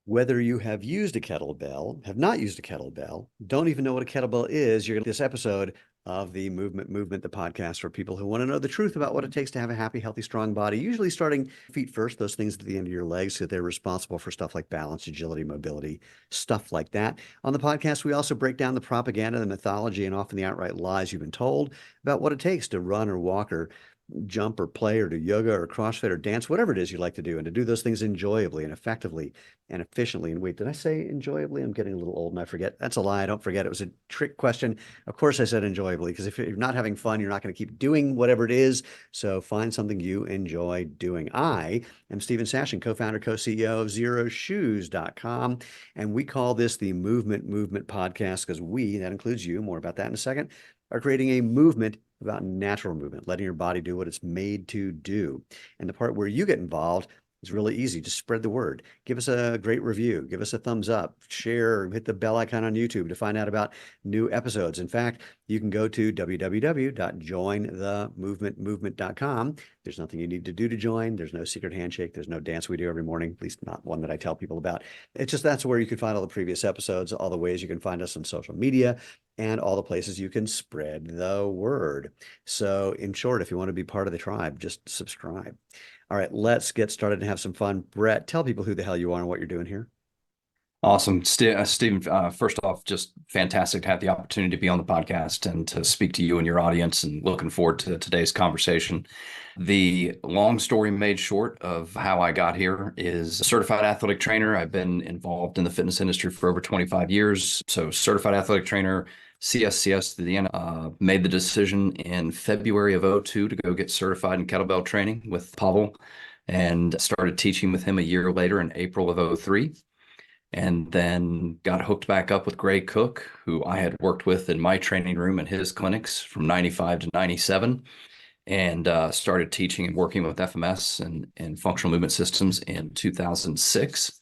Whether you have used a kettlebell, have not used a kettlebell, don't even know what a kettlebell is, you're going to this episode of the Movement, the podcast for people who want to know the truth about what it takes to have a happy, healthy, strong body, usually starting feet first, those things at the end of your legs, so they're responsible for stuff like balance, agility, mobility, stuff like that. On the podcast, we also break down the propaganda, the mythology, and often the outright lies you've been told about what it takes to run or walk or jump or play or do yoga or CrossFit or dance, whatever it is you like to do, and to do those things enjoyably and effectively and efficiently. And wait, did I say enjoyably? I'm getting a little old and I forget. That's a lie. I don't forget. It was a trick question. Of course, I said enjoyably, because if you're not having fun, you're not going to keep doing whatever it is. So find something you enjoy doing. I am Stephen Sashin, co-founder, co-CEO of ZeroShoes.com. And we call this the Movement Podcast because that includes you, more about that in a second, are creating a movement about natural movement, letting your body do what it's made to do. And the part where you get involved is really easy. Just spread the word. Give us a great review. Give us a thumbs up. Share, hit the bell icon on YouTube to find out about new episodes. In fact, you can go to www.jointhemovementmovement.com. There's nothing you need to do to join. There's no secret handshake. There's no dance we do every morning, at least not one that I tell people about. It's just that's where you can find all the previous episodes, all the ways you can find us on social media, and all the places you can spread the word. So in short, if you want to be part of the tribe, just subscribe. All right, let's get started and have some fun. Brett, tell people who the hell you are and what you're doing here. Awesome. Stephen, first off, just fantastic to have the opportunity to be on the podcast and to speak to you and your audience, and looking forward to today's conversation. The long story made short of how I got here is a certified athletic trainer. I've been involved in the fitness industry for over 25 years. So certified athletic trainer, CSCS to the end, made the decision in February of '02 to go get certified in kettlebell training with Pavel, and started teaching with him a year later in April of '03. And then got hooked back up with Gray Cook, who I had worked with in my training room and his clinics from 95 to 97, and started teaching and working with FMS and functional movement systems in 2006.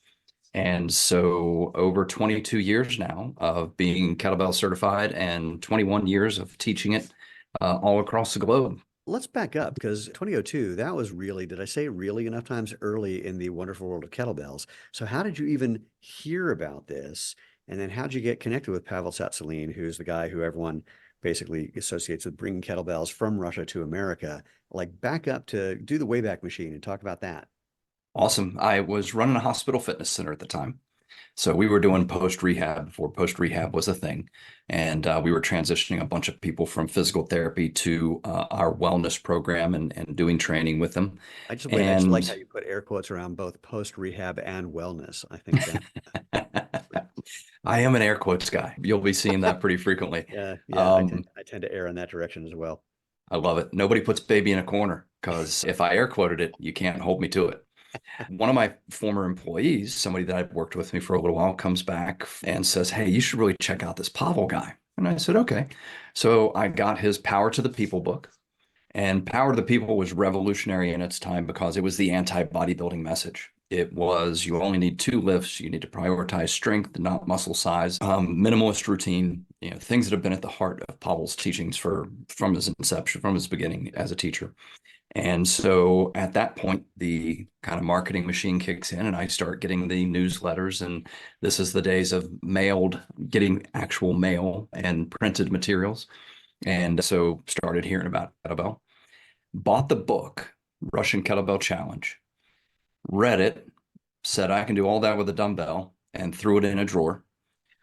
And so over 22 years now of being kettlebell certified and 21 years of teaching it all across the globe. Let's back up, because 2002, that was really, did I say really enough times, early in the wonderful world of kettlebells? So how did you even hear about this? And then how did you get connected with Pavel Tsatsouline, who's the guy who everyone basically associates with bringing kettlebells from Russia to America? Like, back up to do the Wayback Machine and talk about that. Awesome. I was running a hospital fitness center at the time. So we were doing post rehab before post rehab was a thing. And we were transitioning a bunch of people from physical therapy to our wellness program and doing training with them. I just like how And you put air quotes around both post rehab and wellness. I think that, I am an air quotes guy. You'll be seeing that pretty frequently. yeah, Um, I tend to err in that direction as well. I love it. Nobody puts baby in a corner, because if I air quoted it, you can't hold me to it. One of my former employees, somebody that I'd worked with me for a little while, comes back and says, "Hey, you should really check out this Pavel guy." And I said, "Okay." So I got his Power to the People book. And Power to the People was revolutionary in its time because it was the anti-bodybuilding message. It was, you only need two lifts. You need to prioritize strength, not muscle size. Minimalist routine, things that have been at the heart of Pavel's teachings from his inception, from his beginning as a teacher. And so at that point, the kind of marketing machine kicks in, and I start getting the newsletters. And this is the days of getting actual mail and printed materials. And so started hearing about kettlebell, bought the book, Russian Kettlebell Challenge, read it, said I can do all that with a dumbbell, and threw it in a drawer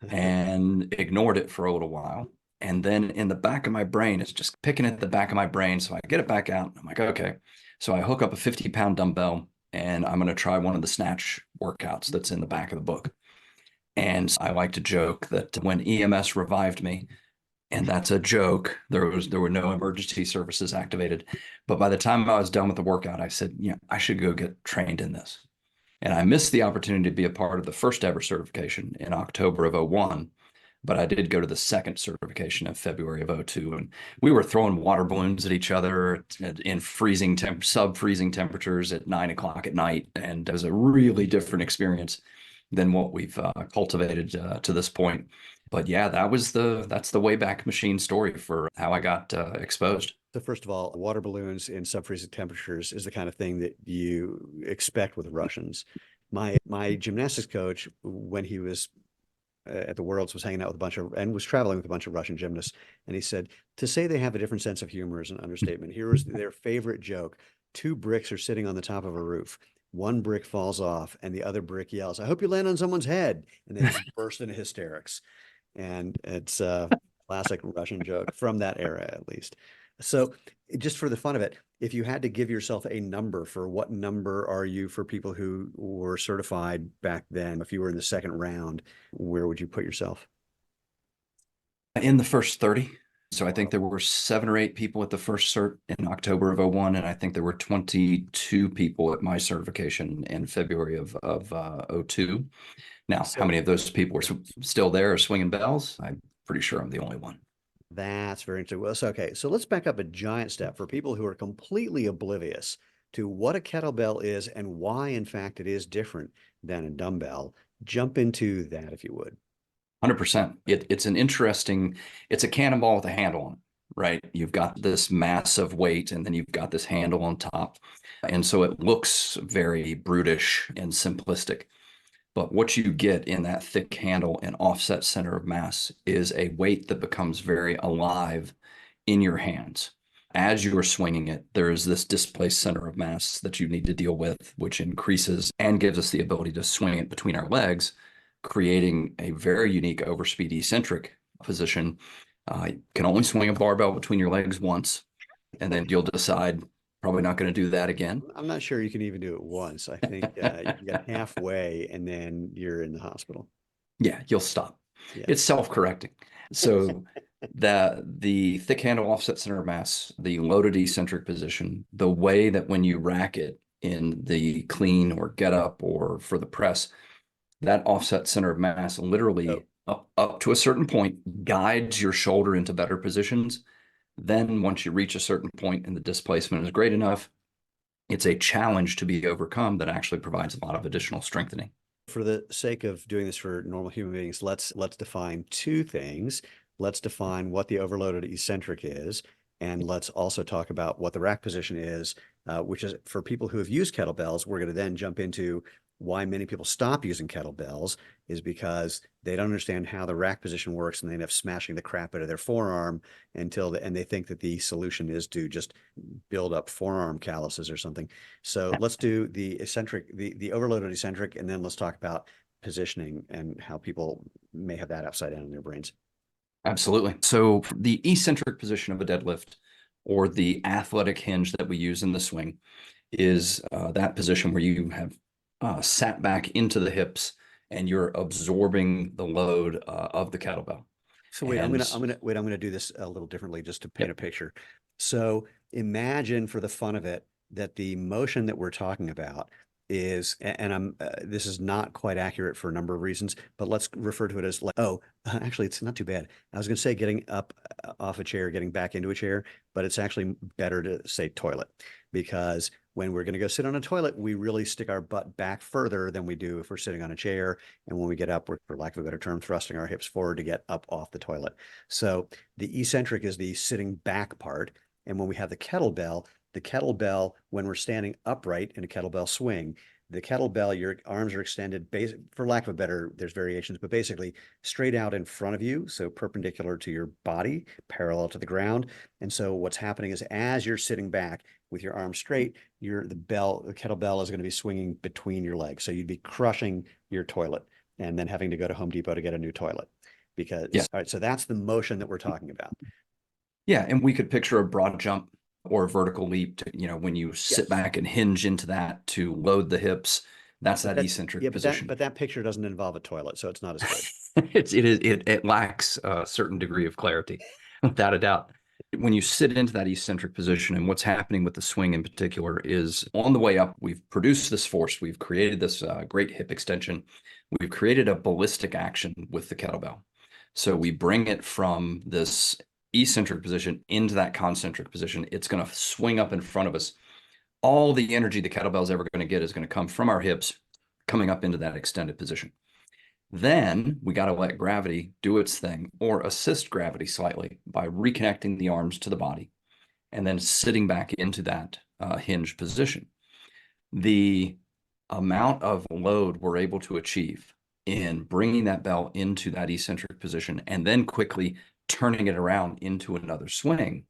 and ignored it for a little while. And then in the back of my brain, it's just picking at the back of my brain. So I get it back out. I'm like, okay. So I hook up a 50-pound dumbbell, and I'm going to try one of the snatch workouts that's in the back of the book. And I like to joke that when EMS revived me, and that's a joke, there were no emergency services activated. But by the time I was done with the workout, I said, yeah, I should go get trained in this. And I missed the opportunity to be a part of the first ever certification in October of '01, but I did go to the second certification in February of '02. And we were throwing water balloons at each other in sub-freezing temperatures at 9 o'clock at night. And it was a really different experience than what we've cultivated to this point. But yeah, that's the Wayback Machine story for how I got exposed. So first of all, water balloons in sub-freezing temperatures is the kind of thing that you expect with Russians. My gymnastics coach, when he was at the Worlds, was hanging out with a bunch of and was traveling with a bunch of Russian gymnasts, and he said to say they have a different sense of humor is an understatement. Here was their favorite joke: two bricks are sitting on the top of a roof. One brick falls off, and the other brick yells, "I hope you land on someone's head!" And they just burst into hysterics. And it's a classic Russian joke from that era, at least. So, just for the fun of it, if you had to give yourself a number, for what number are you for people who were certified back then? If you were in the second round, where would you put yourself? In the first 30. So I think Wow. there were 7 or 8 people at the first cert in October of 01, and I think there were 22 people at my certification in February of 02. Now, how So many of those people are still there or swinging bells? I'm pretty sure I'm the only one. that's very interesting. Well, so, okay, so let's back up a giant step for people who are completely oblivious to what a kettlebell is and why, in fact, it is different than a dumbbell. Jump into that, if you would. 100%. It's a cannonball with a handle on it, right? You've got this massive weight and then you've got this handle on top. And so it looks very brutish and simplistic. But what you get in that thick handle and offset center of mass is a weight that becomes very alive in your hands. As you are swinging it, there is this displaced center of mass that you need to deal with, which increases and gives us the ability to swing it between our legs, creating a very unique overspeed eccentric position. You can only swing a barbell between your legs once, and then you'll decide probably not going to do that again. I'm not sure you can even do it once. I think you get halfway and then you're in the hospital. Yeah, you'll stop. Yeah. It's self-correcting. So the thick handle offset center of mass, the loaded eccentric position, the way that when you rack it in the clean or get up or for the press, that offset center of mass So literally up to a certain point guides your shoulder into better positions. Then once you reach a certain point and the displacement is great enough, it's a challenge to be overcome that actually provides a lot of additional strengthening. for the sake of doing this for normal human beings, let's define two things. Let's define what the overloaded eccentric is, and let's also talk about what the rack position is, which is for people who have used kettlebells. We're going to then jump into why many people stop using kettlebells is because they don't understand how the rack position works, and they end up smashing the crap out of their forearm and they think that the solution is to just build up forearm calluses or something. So let's do the eccentric, the overloaded eccentric, and then let's talk about positioning and how people may have that upside down in their brains. Absolutely. So the eccentric position of a deadlift or the athletic hinge that we use in the swing is that position where you have sat back into the hips and you're absorbing the load of the kettlebell. So wait, And I'm gonna do this a little differently just to paint yep, a picture. So imagine, for the fun of it, that the motion that we're talking about is, and this is not quite accurate for a number of reasons, but let's refer to it as like, oh, actually, it's not too bad. I was gonna say getting up off a chair, getting back into a chair, but it's actually better to say toilet, because when we're going to go sit on a toilet, we really stick our butt back further than we do if we're sitting on a chair. And when we get up, we're, for lack of a better term, thrusting our hips forward to get up off the toilet. So the eccentric is the sitting back part. And when we have the kettlebell, when we're standing upright in a kettlebell swing, the kettlebell, your arms are extended, for lack of a better, there's variations, but basically straight out in front of you, so perpendicular to your body, parallel to the ground. And so what's happening is, as you're sitting back with your arms straight, the kettlebell is going to be swinging between your legs. So you'd be crushing your toilet and then having to go to Home Depot to get a new toilet. yes, All right, so that's the motion that we're talking about. yeah, and we could picture a broad jump or a vertical leap to, when you sit Yes. back and hinge into that to load the hips, that's But that that, eccentric yeah, position. but that picture doesn't involve a toilet, so it's not as good. It lacks a certain degree of clarity, without a doubt. When you sit into that eccentric position, and what's happening with the swing in particular is on the way up, we've produced this force, we've created this great hip extension, we've created a ballistic action with the kettlebell. So we bring it from this eccentric position into that concentric position. It's going to swing up in front of us. All the energy the kettlebell is ever going to get is going to come from our hips, coming up into that extended position. Then we got to let gravity do its thing or assist gravity slightly by reconnecting the arms to the body and then sitting back into that hinge position. The amount of load we're able to achieve in bringing that bell into that eccentric position and then quickly turning it around into another swing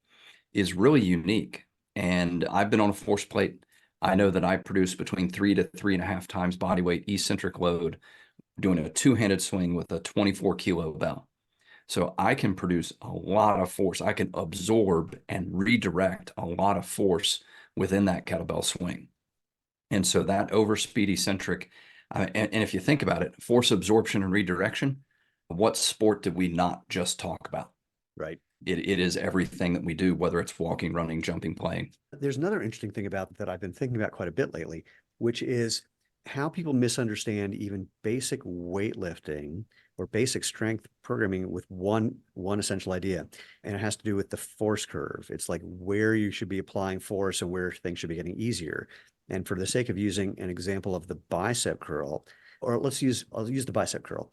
is really unique. And I've been on a force plate. I know that I produce between 3 to 3.5 times body weight eccentric load doing a two-handed swing with a 24-kilo bell. So I can produce a lot of force. I can absorb and redirect a lot of force within that kettlebell swing. And so that overspeed eccentric, and if you think about it, force absorption and redirection, what sport did we not just talk about? Right. It is everything that we do, whether it's walking, running, jumping, playing. There's another interesting thing about that I've been thinking about quite a bit lately, which is how people misunderstand even basic weightlifting or basic strength programming with one essential idea. And it has to do with the force curve. It's like where you should be applying force and where things should be getting easier. And for the sake of using an example of the bicep curl, or I'll use the bicep curl.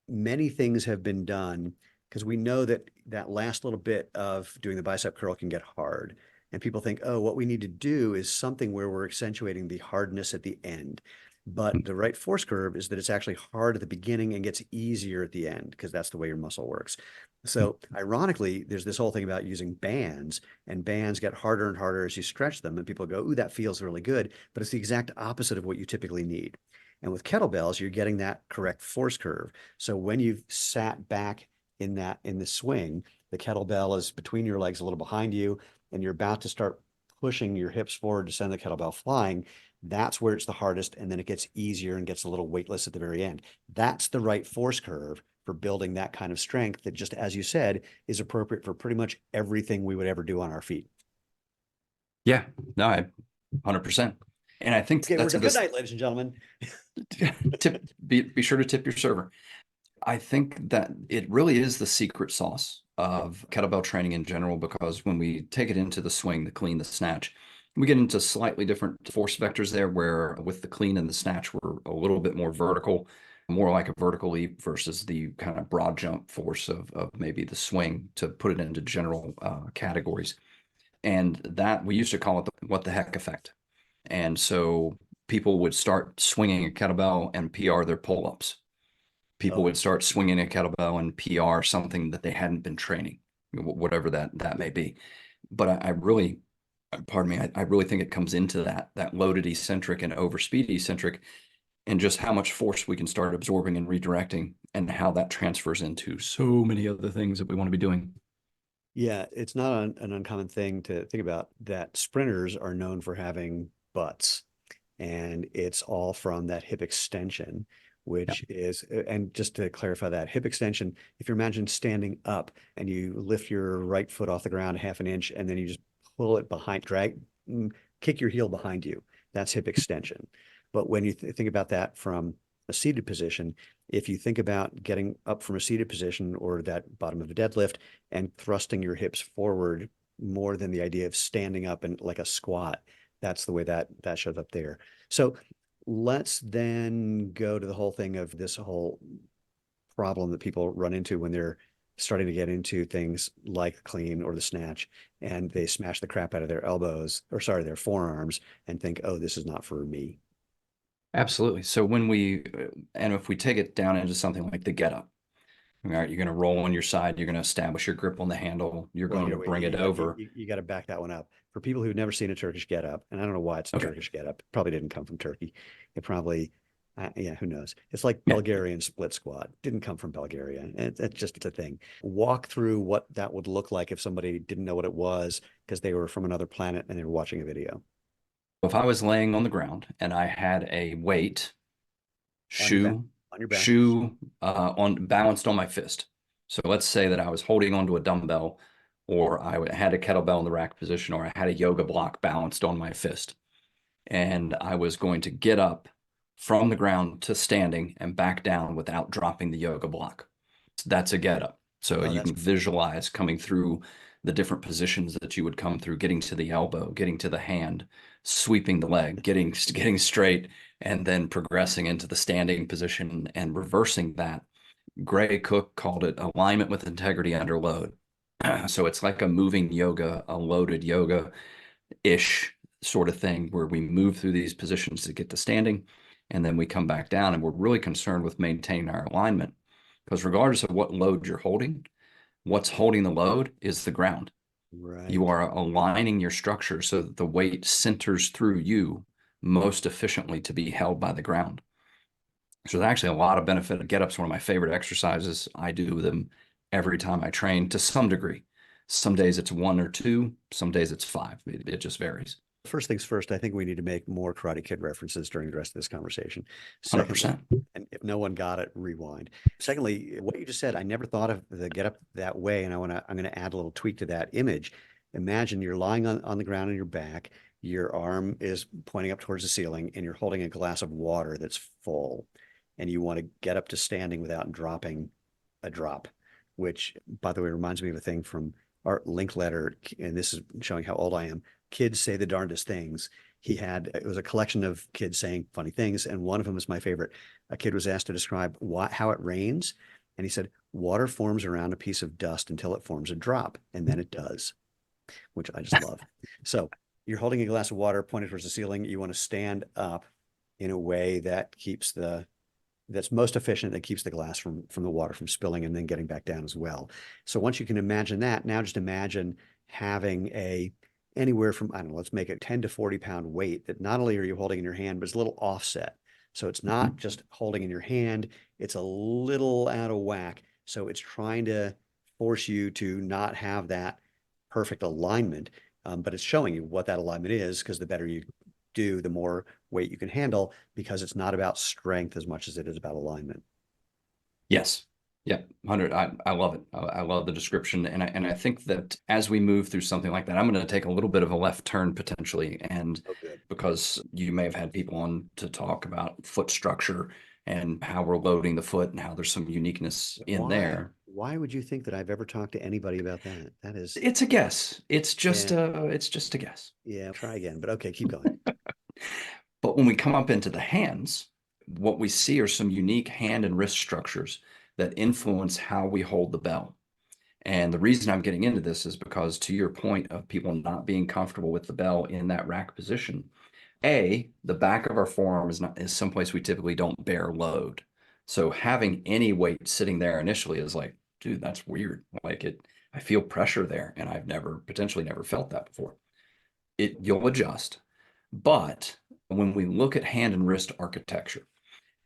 Many things have been done because we know that that last little bit of doing the bicep curl can get hard. And people think, oh, what we need to do is something where we're accentuating the hardness at the end. But the right force curve is that it's actually hard at the beginning and gets easier at the end because that's the way your muscle works. So ironically, there's this whole thing about using bands, and bands get harder and harder as you stretch them. And people go, ooh, that feels really good. But it's the exact opposite of what you typically need. And with kettlebells, you're getting that correct force curve. So when you've sat back in the swing, the kettlebell is between your legs, a little behind you, and you're about to start pushing your hips forward to send the kettlebell flying. That's where it's the hardest, and then it gets easier and gets a little weightless at the very end. That's the right force curve for building that kind of strength that, just as you said, is appropriate for pretty much everything we would ever do on our feet. Yeah, no, 100%. And I think Okay, that's good night, ladies and gentlemen. be sure to tip your server. I think that it really is the secret sauce of kettlebell training in general, because when we take it into the swing, the clean, the snatch, we get into slightly different force vectors there, where with the clean and the snatch, we're a little bit more vertical, more like a vertical leap versus the kind of broad jump force of maybe the swing, to put it into general categories. And that we used to call it the what the heck effect. And so people would start swinging a kettlebell and PR their pull-ups. People would start swinging a kettlebell and PR something that they hadn't been training, whatever that may be. But I really, pardon me, I really think it comes into that loaded eccentric and overspeed eccentric, and just how much force we can start absorbing and redirecting, and how that transfers into so many other things that we want to be doing. Yeah, it's not an uncommon thing to think about that sprinters are known for having butts, and it's all from that hip extension, Yeah. which is, and just to clarify that hip extension, if you imagine standing up and you lift your right foot off the ground 1/2 inch, and then you just pull it behind, kick your heel behind you, that's hip extension. But when you think about that from a seated position, if you think about getting up from a seated position or that bottom of a deadlift and thrusting your hips forward more than the idea of standing up and like a squat, that's the way that shows up there. So let's then go to the whole thing of this whole problem that people run into when they're starting to get into things like clean or the snatch, and they smash the crap out of their elbows, or sorry, their forearms, and think, oh, this is not for me. Absolutely. So when we, and if we take it down into something like the get up, all right, you're going to roll on your side, you're going to establish your grip on the handle, you're Well, going to bring it over. you got to back that one up. For people who've never seen a Turkish get up, and I don't know why it's a Okay. Turkish get up, it probably didn't come from Turkey. It probably, yeah, who knows? It's like Yeah. Bulgarian split squat. Didn't come from Bulgaria. It's just a thing. Walk through what that would look like if somebody didn't know what it was because they were from another planet and they were watching a video. If I was laying on the ground and I had a weight, On your back, shoe, on your back. shoe on balanced on my fist. So let's say that I was holding onto a dumbbell, or I had a kettlebell in the rack position, or I had a yoga block balanced on my fist, and I was going to get up from the ground to standing and back down without dropping the yoga block. That's a get up. So Oh, you that's can visualize coming through the different positions that you would come through, getting to the elbow, getting to the hand, sweeping the leg, getting straight, and then progressing into the standing position and reversing that. Gray Cook called it alignment with integrity under load. So it's like a moving yoga, a loaded yoga-ish sort of thing, where we move through these positions to get to standing. and then we come back down, and we're really concerned with maintaining our alignment, because regardless of what load you're holding, what's holding the load is the ground. Right. You are aligning your structure so that the weight centers through you most efficiently to be held by the ground. So there's actually a lot of benefit. Get up's one of my favorite exercises. I do them every time I train to some degree. Some days it's 1 or 2, some days it's 5. It just varies. First things first, I think we need to make more Karate Kid references during the rest of this conversation. 100%. Secondly, and if no one got it, rewind. Secondly, what you just said, I never thought of the get up that way, and I'm going to add a little tweak to that image. Imagine you're lying on the ground on your back, your arm is pointing up towards the ceiling, and you're holding a glass of water that's full, and you want to get up to standing without dropping a drop, which, by the way, reminds me of a thing from our Linkletter, and this is showing how old I am. Kids say the darndest things. It was a collection of kids saying funny things, and one of them is my favorite. A kid was asked to describe how it rains, and he said, water forms around a piece of dust until it forms a drop, and then it does, which I just love. So you're holding a glass of water pointed towards the ceiling. You want to stand up in a way that that's most efficient, that keeps the glass from the water from spilling and then getting back down as well. So once you can imagine that, now just imagine having anywhere from, I don't know, let's make it 10 to 40 pound weight that not only are you holding in your hand, but it's a little offset. So it's not just holding in your hand, it's a little out of whack. So it's trying to force you to not have that perfect alignment, but it's showing you what that alignment is, because the better you do, the more weight you can handle, because it's not about strength as much as it is about alignment. Yes. Yeah, 100. I love it. I love the description. And I think that as we move through something like that, I'm going to take a little bit of a left turn potentially. And Oh, good. because you may have had people on to talk about foot structure and how we're loading the foot and how there's some uniqueness in there. Why would you think that I've ever talked to anybody about that? That is, It's a guess. It's just yeah, a guess. yeah, try again, but okay, keep going. But when we come up into the hands, what we see are some unique hand and wrist structures that influence how we hold the bell. And the reason I'm getting into this is because, to your point of people not being comfortable with the bell in that rack position, the back of our forearm is someplace we typically don't bear load. So having any weight sitting there initially is like, dude, that's weird. I feel pressure there, and I've potentially never felt that before. You'll adjust. But when we look at hand and wrist architecture,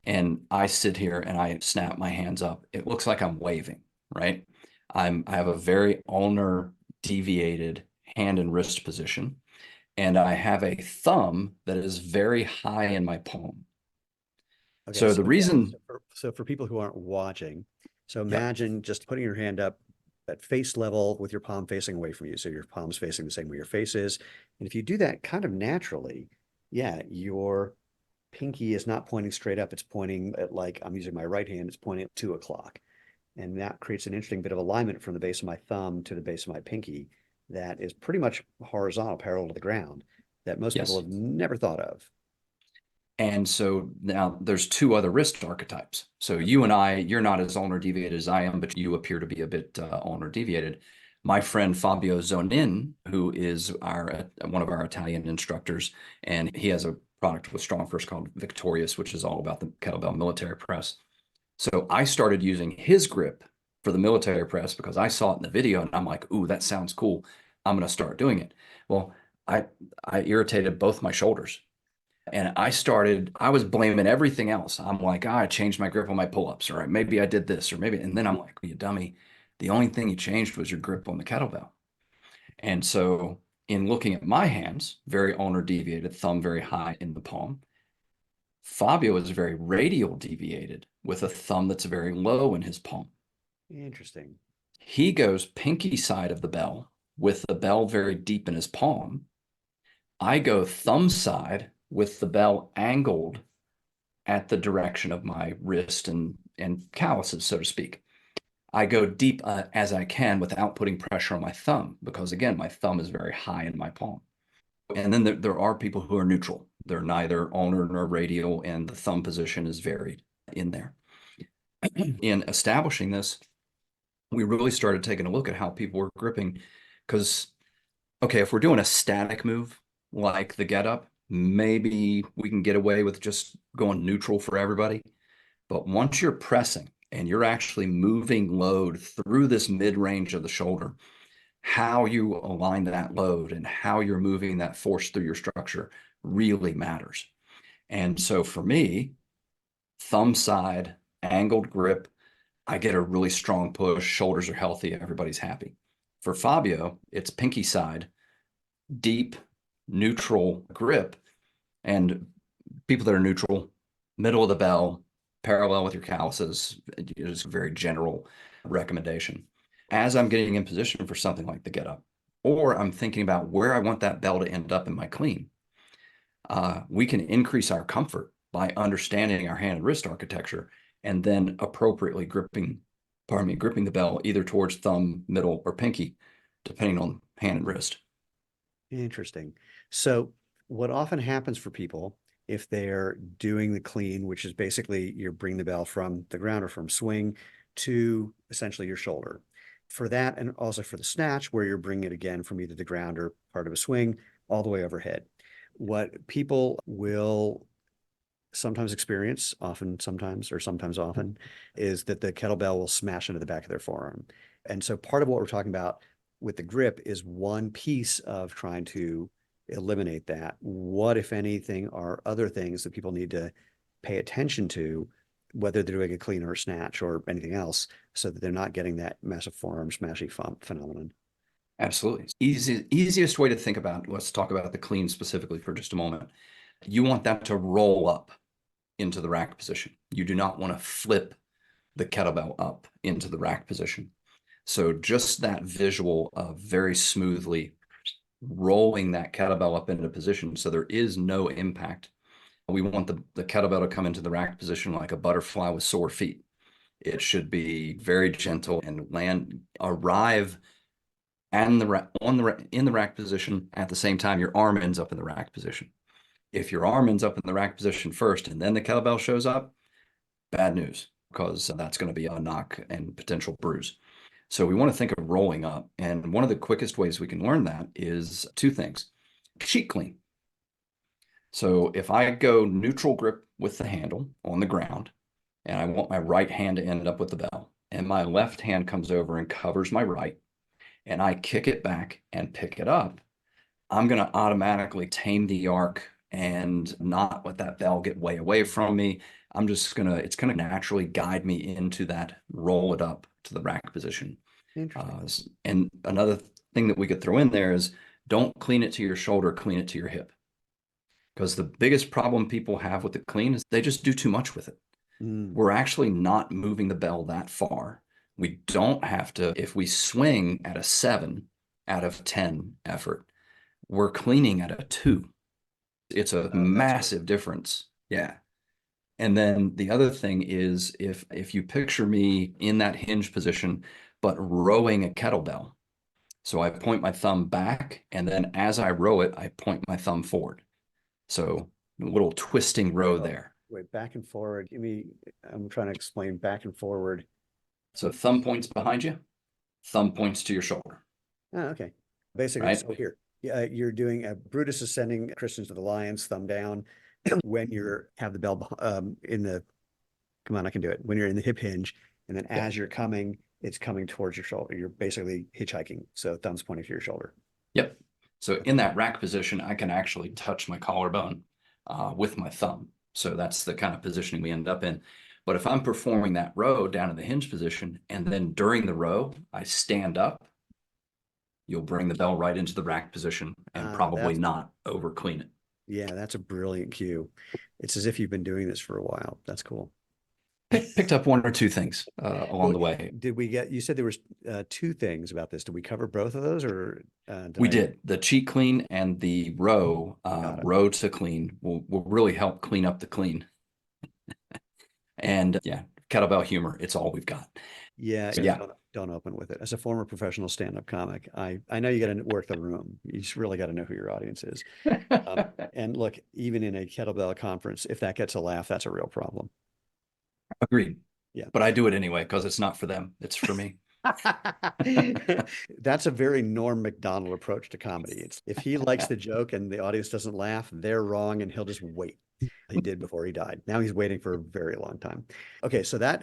and I sit here and I snap my hands up, it looks like I'm waving, right? I have a very ulnar deviated hand and wrist position, and I have a thumb that is very high in my palm. Okay, So the reason, so for people who aren't watching, so yeah, imagine just putting your hand up at face level with your palm facing away from you. So your palm's facing the same way your face is. And if you do that kind of naturally, yeah, your pinky is not pointing straight up. It's pointing at, like, I'm using my right hand, it's pointing at 2 o'clock. And that creates an interesting bit of alignment from the base of my thumb to the base of my pinky that is pretty much horizontal, parallel to the ground, that most people yes. have never thought of. And so now there's 2 other wrist archetypes. So you and you're not as ulnar deviated as I am, but you appear to be a bit ulnar deviated. My friend Fabio Zonin, who is one of our Italian instructors, and he has a product with StrongFirst called Victorious, which is all about the kettlebell military press. So I started using his grip for the military press because I saw it in the video, and I'm like, ooh, that sounds cool. I'm going to start doing it. Well, I irritated both my shoulders. And I was blaming everything else. I'm like, I changed my grip on my pull-ups, or maybe I did this, or maybe, and then I'm like, you dummy, the only thing you changed was your grip on the kettlebell. And so in looking at my hands, very ulnar deviated, thumb very high in the palm. Fabio is very radial deviated with a thumb that's very low in his palm. Interesting. He goes pinky side of the bell with the bell very deep in his palm. I go thumb side with the bell angled at the direction of my wrist and calluses, so to speak. I go deep as I can without putting pressure on my thumb because, again, my thumb is very high in my palm. And then there are people who are neutral. They're neither ulnar nor radial, and the thumb position is varied in there. In establishing this, we really started taking a look at how people were gripping because, okay, if we're doing a static move like the get up, maybe we can get away with just going neutral for everybody. But once you're pressing and you're actually moving load through this mid-range of the shoulder, how you align that load and how you're moving that force through your structure really matters. And so for me, thumb side, angled grip, I get a really strong push, shoulders are healthy, everybody's happy. For Fabio, it's pinky side, deep, neutral grip, and people that are neutral, middle of the bell, parallel with your calluses, is a very general recommendation. As I'm getting in position for something like the get up, or I'm thinking about where I want that bell to end up in my clean, we can increase our comfort by understanding our hand and wrist architecture and then appropriately gripping the bell either towards thumb, middle, or pinky, depending on hand and wrist. Interesting. So what often happens for people if they're doing the clean, which is basically you're bringing the bell from the ground or from swing to essentially your shoulder. For that, and also for the snatch, where you're bringing it again from either the ground or part of a swing all the way overhead. What people will sometimes experience, often sometimes, or sometimes often, is that the kettlebell will smash into the back of their forearm. And so part of what we're talking about with the grip is one piece of trying to eliminate that. What, if anything, are other things that people need to pay attention to, whether they're doing a clean or a snatch or anything else, so that they're not getting that massive forearm smashing phenomenon? Absolutely. Easiest way to think about, let's talk about the clean specifically for just a moment. You want that to roll up into the rack position. You do not want to flip the kettlebell up into the rack position. So just that visual of very smoothly rolling that kettlebell up into position so there is no impact. We want the kettlebell to come into the rack position like a butterfly with sore feet. It should be very gentle and arrive in the rack position at the same time your arm ends up in the rack position. If your arm ends up in the rack position first and then the kettlebell shows up, bad news, because that's going to be a knock and potential bruise. So we want to think of rolling up. And one of the quickest ways we can learn that is two things. Cheek clean. So if I go neutral grip with the handle on the ground, and I want my right hand to end up with the bell, and my left hand comes over and covers my right, and I kick it back and pick it up, I'm going to automatically tame the arc and not let that bell get way away from me. It's going to naturally guide me into that roll it up to the rack position. Interesting. And another thing that we could throw in there is don't clean it to your shoulder, clean it to your hip. Because the biggest problem people have with the clean is they just do too much with it. We're actually not moving the bell that far. We don't have to, if we swing at a 7 out of 10 effort, we're cleaning at a 2. It's a massive difference. Yeah. And then the other thing is if you picture me in that hinge position, but rowing a kettlebell. So I point my thumb back, and then as I row it, I point my thumb forward. So a little twisting row there. Wait, back and forward. I'm trying to explain back and forward. So thumb points behind you, thumb points to your shoulder. Oh, okay. Basically, Right? so here, you're doing Brutus is sending Christians to the lions, thumb down. When you have the bell in the, come on, I can do it. When you're in the hip hinge, and then as you're coming, it's coming towards your shoulder. You're basically hitchhiking. So thumb's pointing to your shoulder. Yep. So in that rack position, I can actually touch my collarbone with my thumb. So that's the kind of positioning we end up in. But if I'm performing that row down in the hinge position, and then during the row, I stand up, you'll bring the bell right into the rack position and probably not over clean it. Yeah, that's a brilliant cue. It's as if you've been doing this for a while. That's cool. Picked up one or two things along the way. You said there was 2 things about this. Did we cover both of those, or we did the cheek clean and the row to clean will really help clean up the clean. And yeah, kettlebell humor. It's all we've got. Yeah. So, yeah. Don't open with it. As a former professional stand-up comic, I know you got to work the room. You just really got to know who your audience is. And look, even in a kettlebell conference, if that gets a laugh, that's a real problem. Agreed. Yeah. But I do it anyway because it's not for them. It's for me. That's a very Norm Macdonald approach to comedy. It's if he likes the joke and the audience doesn't laugh, they're wrong and he'll just wait. He did before he died. Now he's waiting for a very long time. Okay, so that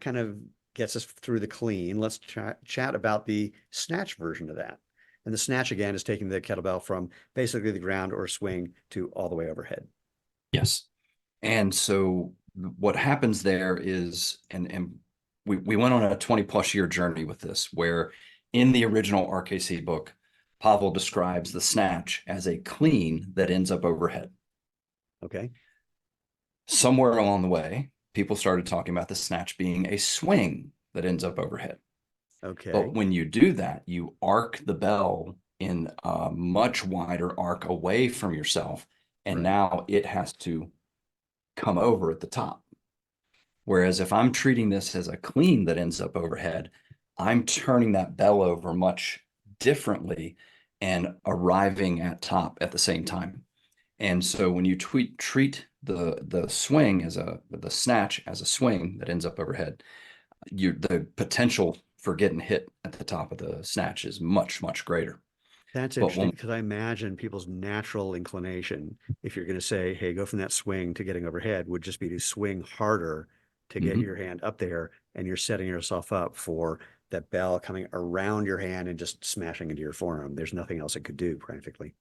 kind of gets us through the clean. Let's chat about the snatch version of that. And the snatch again is taking the kettlebell from basically the ground or swing to all the way overhead. Yes. And so what happens there is, and we went on a 20 plus year journey with this, where in the original RKC book, Pavel describes the snatch as a clean that ends up overhead. Okay. Somewhere along the way, people started talking about the snatch being a swing that ends up overhead. Okay. But when you do that, you arc the bell in a much wider arc away from yourself. And Right. now it has to come over at the top. Whereas if I'm treating this as a clean that ends up overhead, I'm turning that bell over much differently and arriving at top at the same time. And so when you treat the swing as the snatch as a swing that ends up overhead, the potential for getting hit at the top of the snatch is much, much greater. That's But interesting when because I imagine people's natural inclination, if you're going to say, hey, go from that swing to getting overhead, would just be to swing harder to get Mhm. your hand up there. And you're setting yourself up for that bell coming around your hand and just smashing into your forearm. There's nothing else it could do, practically.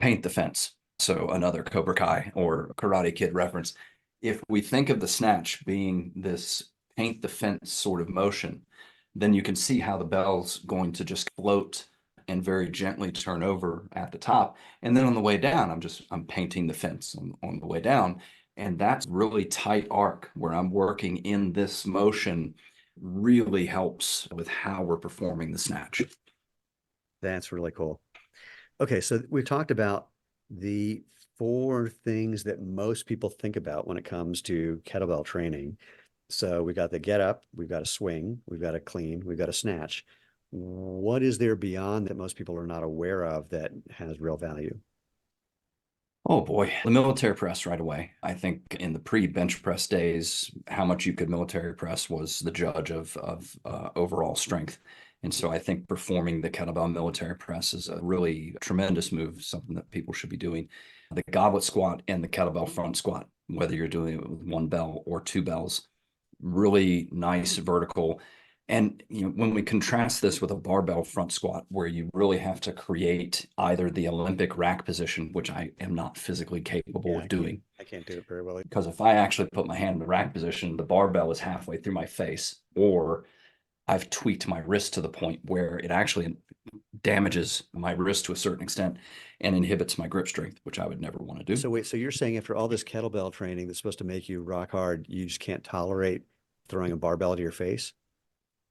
paint the fence. So another Cobra Kai or Karate Kid reference. If we think of the snatch being this paint the fence sort of motion, then you can see how the bell's going to just float and very gently turn over at the top. And then on the way down, I'm painting the fence on the way down. And that's really tight arc where I'm working in this motion really helps with how we're performing the snatch. That's really cool. Okay, so we've talked about the four things that most people think about when it comes to kettlebell training. So we got the get up, we've got a swing, we've got a clean, we've got a snatch. What is there beyond that most people are not aware of that has real value? Oh boy, the military press right away. I think in the pre-bench press days, how much you could military press was the judge of overall strength. And so I think performing the kettlebell military press is a really tremendous move, something that people should be doing. The goblet squat and the kettlebell front squat, whether you're doing it with one bell or two bells, really nice vertical. And when we contrast this with a barbell front squat, where you really have to create either the Olympic rack position, which I am not physically capable Yeah, of doing, I can't do it very well. because if I actually put my hand in the rack position, the barbell is halfway through my face, or I've tweaked my wrist to the point where it actually damages my wrist to a certain extent and inhibits my grip strength, which I would never want to do. So wait, so you're saying after all this kettlebell training that's supposed to make you rock hard, you just can't tolerate throwing a barbell to your face?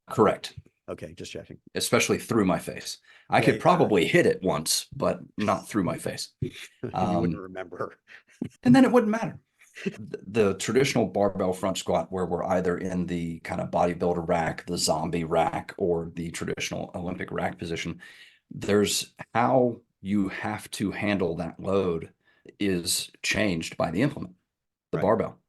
Correct. Okay, just checking. Especially through my face. I Yeah, could probably hit it once, but not through my face. you wouldn't Um, remember. and then it wouldn't matter. The traditional barbell front squat, where we're either in the kind of bodybuilder rack, the zombie rack, or the traditional Olympic rack position, there's how you have to handle that load is changed by the implement, the Right. barbell.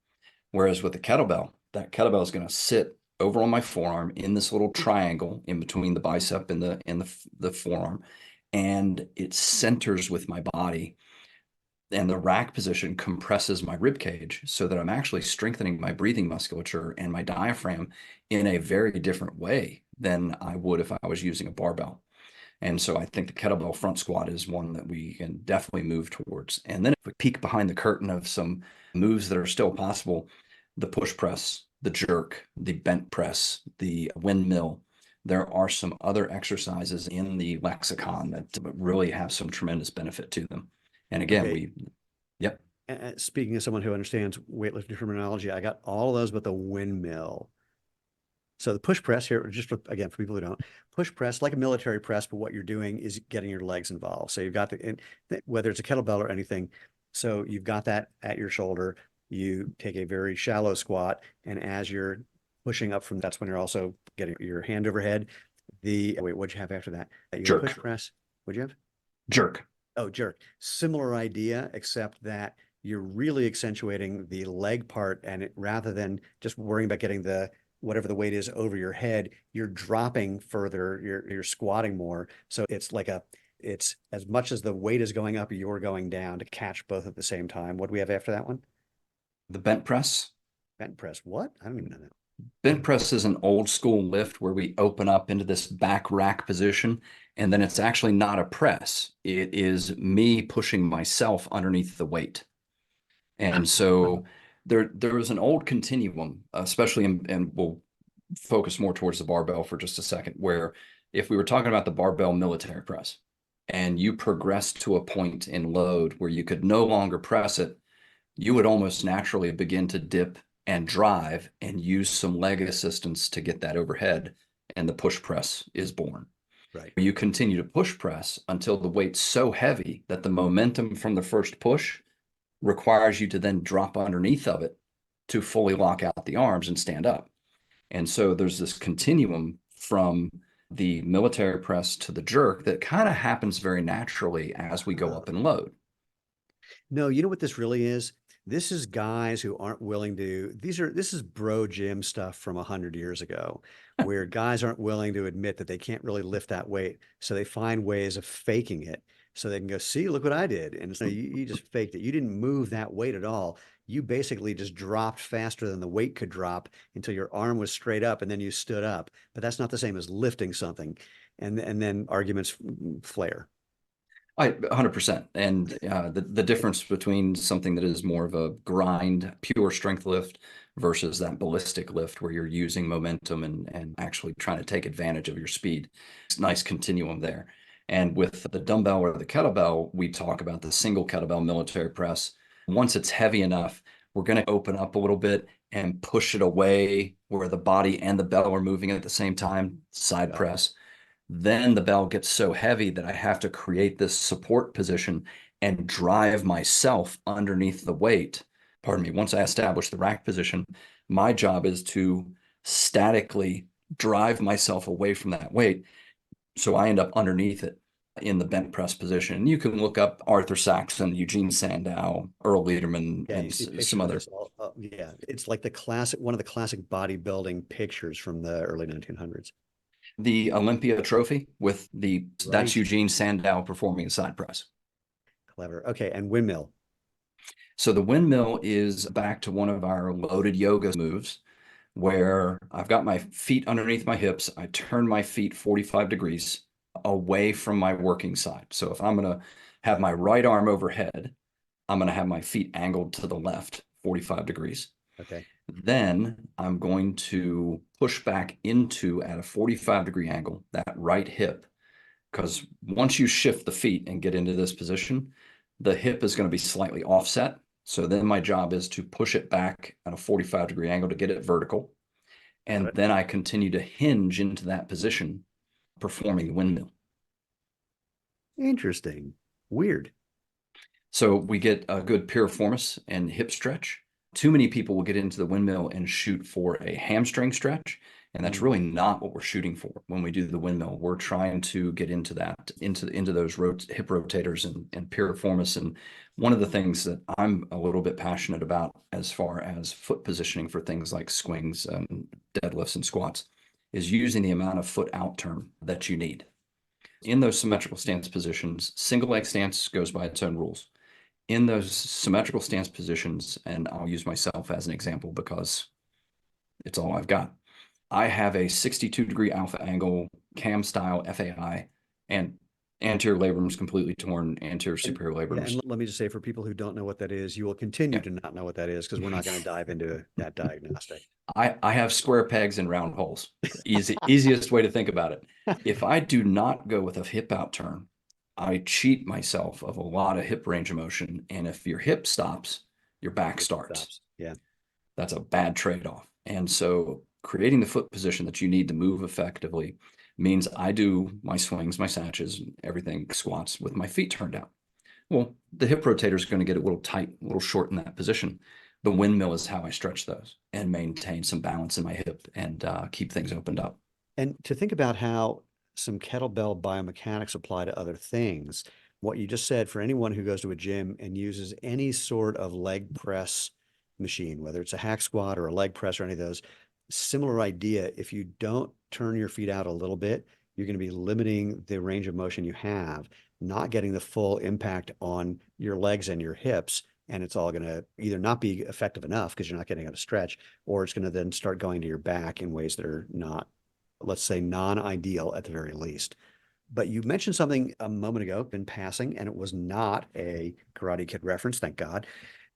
Whereas with the kettlebell, that kettlebell is going to sit over on my forearm in this little triangle in between the bicep and the forearm, and it centers with my body. And the rack position compresses my rib cage so that I'm actually strengthening my breathing musculature and my diaphragm in a very different way than I would if I was using a barbell. And so I think the kettlebell front squat is one that we can definitely move towards. And then if we peek behind the curtain of some moves that are still possible, the push press, the jerk, the bent press, the windmill, there are some other exercises in the lexicon that really have some tremendous benefit to them. And again, Okay. yep, Speaking of someone who understands weightlifting terminology, I got all of those but the windmill. So the push press here, just again, for people who don't, push press, like a military press, but what you're doing is getting your legs involved. So you've got whether it's a kettlebell or anything. So you've got that at your shoulder. You take a very shallow squat, and as you're pushing up from, that's when you're also getting your hand overhead. Wait, what'd you have after that? You had push jerk, press. What'd you have? jerk. Oh, jerk. Similar idea, except that you're really accentuating the leg part, and rather than just worrying about getting whatever the weight is over your head, you're dropping further, you're squatting more. So it's as much as the weight is going up, you're going down to catch both at the same time. What do we have after that one? The bent press. Bent press. What? I don't even know that. Bent press is an old school lift where we open up into this back rack position, and then it's actually not a press. It is me pushing myself underneath the weight. And so there was an old continuum, especially and we'll focus more towards the barbell for just a second, where if we were talking about the barbell military press and you progressed to a point in load where you could no longer press it, you would almost naturally begin to dip and drive and use some leg assistance to get that overhead, and the push press is born. Right. You continue to push press until the weight's so heavy that the momentum from the first push requires you to then drop underneath of it to fully lock out the arms and stand up. And so there's this continuum from the military press to the jerk that kind of happens very naturally as we go up in load. No, you know what this really is? This is guys who aren't willing to, this is bro gym stuff from 100 years ago, where guys aren't willing to admit that they can't really lift that weight. So they find ways of faking it so they can go, see, look what I did. And so you just faked it. You didn't move that weight at all. You basically just dropped faster than the weight could drop until your arm was straight up and then you stood up. But that's not the same as lifting something. And then arguments flare. 100%. And the difference between something that is more of a grind, pure strength lift versus that ballistic lift where you're using momentum and actually trying to take advantage of your speed. It's a nice continuum there. And with the dumbbell or the kettlebell, we talk about the single kettlebell military press. Once it's heavy enough, we're going to open up a little bit and push it away where the body and the bell are moving at the same time, side press. Then the bell gets so heavy that I have to create this support position and drive myself underneath the weight. Pardon me. Once I establish the rack position, my job is to statically drive myself away from that weight. So I end up underneath it in the bent press position. You can look up Arthur Saxon, Eugene Sandow, Earl Lederman, Yeah, you and see pictures some of other. this yeah, it's like the classic, one of the classic bodybuilding pictures from the early 1900s. The Olympia trophy with that's Right. Eugene Sandow performing a side press. Clever. Okay, and windmill. So the windmill is back to one of our loaded yoga moves where I've got my feet underneath my hips. I turn my feet 45 degrees away from my working side. So if I'm going to have my right arm overhead, I'm going to have my feet angled to the left 45 degrees. Okay. Then I'm going to push back into at a 45-degree angle, that right hip, because once you shift the feet and get into this position, the hip is going to be slightly offset. So then my job is to push it back at a 45-degree angle to get it vertical. And then I continue to hinge into that position, performing the windmill. Interesting. Weird. So we get a good piriformis and hip stretch. Too many people will get into the windmill and shoot for a hamstring stretch. And that's really not what we're shooting for when we do the windmill. We're trying to get into that, into those hip rotators and piriformis. And one of the things that I'm a little bit passionate about as far as foot positioning for things like swings, deadlifts, and squats is using the amount of foot out turn that you need. In those symmetrical stance positions, single leg stance goes by its own rules. In those symmetrical stance positions, and I'll use myself as an example because it's all I've got. I have a 62-degree alpha angle cam style FAI, and anterior labrum is completely torn, anterior superior labrum. Yeah, and let me just say for people who don't know what that is, you will continue to not know what that is because we're not going to dive into that diagnostic. I have square pegs and round holes. Easiest way to think about it. If I do not go with a hip out turn, I cheat myself of a lot of hip range of motion. And if your hip stops, your back starts. Yeah. That's a bad trade-off. And so creating the foot position that you need to move effectively means I do my swings, my snatches, everything, squats with my feet turned out. Well, the hip rotator is going to get a little tight, a little short in that position. The windmill is how I stretch those and maintain some balance in my hip and keep things opened up. And to think about how some kettlebell biomechanics apply to other things, what you just said for anyone who goes to a gym and uses any sort of leg press machine, whether it's a hack squat or a leg press or any of those, similar idea. If you don't turn your feet out a little bit, you're going to be limiting the range of motion you have, not getting the full impact on your legs and your hips. And it's all going to either not be effective enough because you're not getting out of stretch, or it's going to then start going to your back in ways that are not, let's say, non-ideal at the very least. But you mentioned something a moment ago in passing, and it was not a Karate Kid reference, thank God,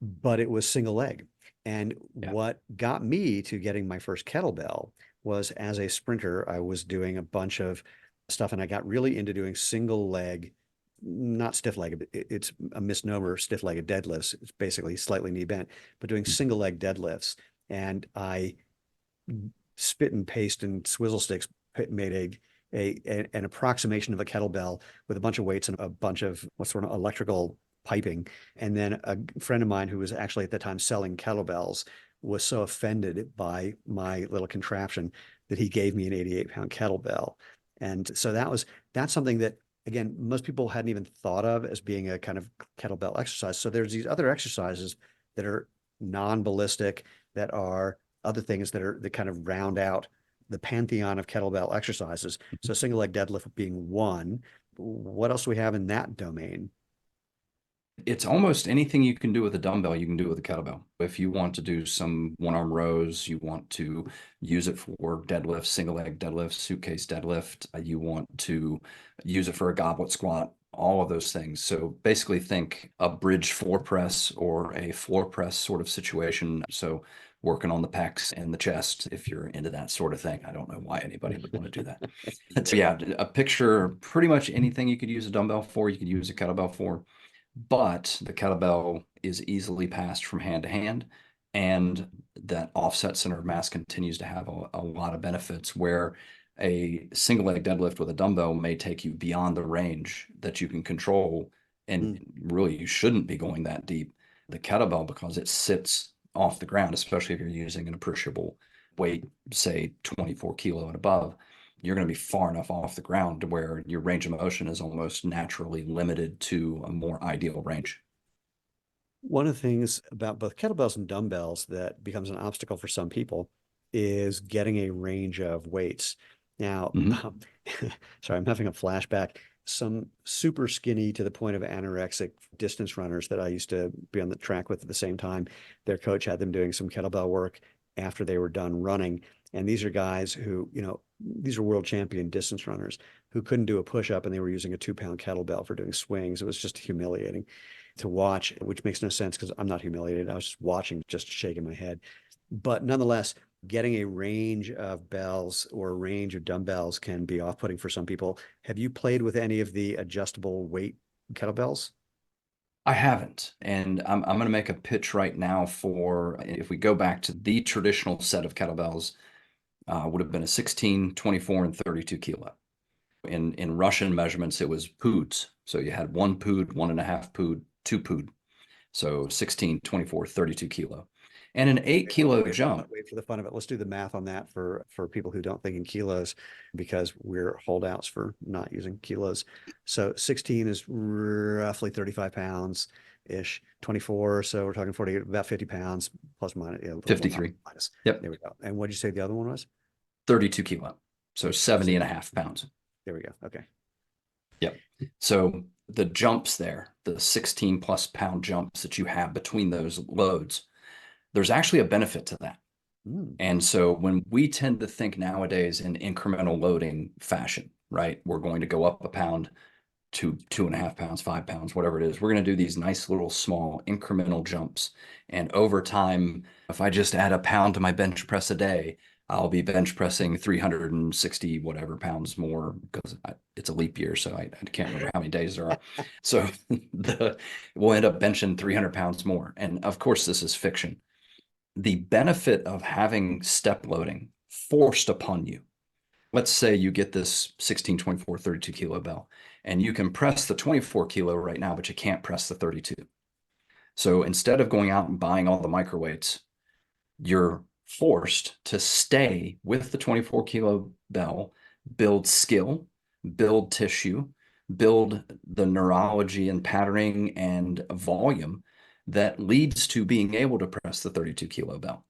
but it was single leg. And Yeah. what got me to getting my first kettlebell was, as a sprinter, I was doing a bunch of stuff, and I got really into doing single leg, not stiff leg. It's a misnomer, stiff legged deadlifts. It's basically slightly knee bent, but doing single leg deadlifts. And I spit and paste and swizzle sticks made an approximation of a kettlebell with a bunch of weights and a bunch of what sort of electrical piping. And then a friend of mine who was actually at the time selling kettlebells was so offended by my little contraption that he gave me an 88-pound kettlebell. And so that's something that, again, most people hadn't even thought of as being a kind of kettlebell exercise. So there's these other exercises that are non-ballistic, that are other things that kind of round out the pantheon of kettlebell exercises. So single leg deadlift being one. What else do we have in that domain? It's almost anything you can do with a dumbbell, you can do with a kettlebell. If you want to do some one-arm rows, you want to use it for deadlift, single leg deadlift, suitcase deadlift, you want to use it for a goblet squat, all of those things. So basically think a bridge floor press or a floor press sort of situation. So working on the pecs and the chest, if you're into that sort of thing. I don't know why anybody would want to do that. So yeah, a picture, pretty much anything you could use a dumbbell for, you could use a kettlebell for. But the kettlebell is easily passed from hand to hand, and that offset center of mass continues to have a lot of benefits, where a single leg deadlift with a dumbbell may take you beyond the range that you can control. And really, you shouldn't be going that deep. The kettlebell, because it sits off the ground, especially if you're using an appreciable weight, say 24 kilo and above, you're going to be far enough off the ground to where your range of motion is almost naturally limited to a more ideal range. One of the things about both kettlebells and dumbbells that becomes an obstacle for some people is getting a range of weights. Now, sorry, I'm having a flashback. Some super skinny to the point of anorexic distance runners that I used to be on the track with at the same time, their coach had them doing some kettlebell work after they were done running. And these are guys who, these are world champion distance runners who couldn't do a push-up, and they were using a 2-pound kettlebell for doing swings. It was just humiliating to watch, which makes no sense because I'm not humiliated. I was just watching, just shaking my head. But nonetheless, getting a range of bells or a range of dumbbells can be off-putting for some people. Have you played with any of the adjustable weight kettlebells? I haven't. And I'm going to make a pitch right now for, if we go back to the traditional set of kettlebells, would have been a 16, 24, and 32 kilo. In Russian measurements, it was poods. So you had 1 pood, 1.5 pood, 2 pood. So 16, 24, 32 kilo. And an 8 kilo jump. Wait for the fun of it. Let's do the math on that for people who don't think in kilos, because we're holdouts for not using kilos. So 16 is roughly 35 pounds ish. 24, so we're talking 40, about 50 pounds plus minus. 53. Minus. Yep. There we go. And what did you say the other one was? 32 kilo. So 70.5 pounds. There we go. Okay. Yep. So the jumps there, the 16 plus pound jumps that you have between those loads, there's actually a benefit to that. And so when we tend to think nowadays in incremental loading fashion, right? We're going to go up a pound to 2.5 pounds, 5 pounds, whatever it is. We're going to do these nice little small incremental jumps. And over time, if I just add a pound to my bench press a day, I'll be bench pressing 360 whatever pounds more, because it's a leap year. So I can't remember how many days there are. So we'll end up benching 300 pounds more. And of course, this is fiction. The benefit of having step loading forced upon you. Let's say you get this 16, 24, 32 kilo bell, and you can press the 24 kilo right now, but you can't press the 32. So instead of going out and buying all the microweights, you're forced to stay with the 24 kilo bell, build skill, build tissue, build the neurology and patterning and volume that leads to being able to press the 32 kilo bell.